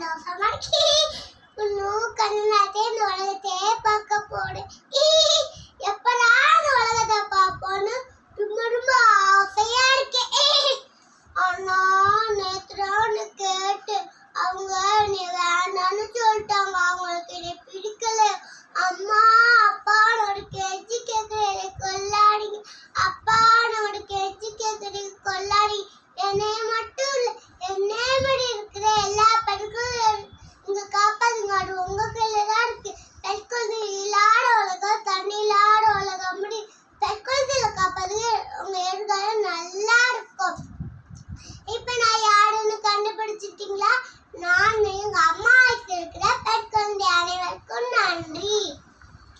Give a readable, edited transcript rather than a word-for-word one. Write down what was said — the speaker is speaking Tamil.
சந்தோஷமாக்கி இன்னும் கண்ணாத்தே இந்த உலகத்தையே பார்க்க போடு. எப்படா இந்த உலகத்தை பார்ப்போன்னு ரொம்ப ரொம்ப ஆசையா இருக்கேன். ஆனா நேத்ரான்னு கேட்டு அவங்க நீ வேண்டான்னு சொல்லிட்டாங்க. அவங்களுக்கு என்னை பிடிக்கல. அம்மா அப்பான்னு ஒரு கேள்வி கேட்குறேன் கொல்லாடிங்க. அப்பான்னு ஒரு கேள்வி கேட்குறீங்க கொல்லாடி. என்னைய மட்டும் இல்லை என்னைய மாதிரி இருக்கிற எல்லா பெண்களும் இங்க காப்பாதுங்க. அது உங்க கையில தான் இருக்கு. பெண்குழந்தை இல்லாத உலகம் தண்ணி இல்லாத உலகம் அப்படி பெண்குழந்தையில காப்பாது உங்க எதிர்காலம் நல்லா இருக்கும். இப்ப நான் யாருன்னு கண்டுபிடிச்சிட்டீங்களா? நான் எங்க அம்மா இருக்கிற பெண் குழந்தை. அனைவருக்கும் நன்றி.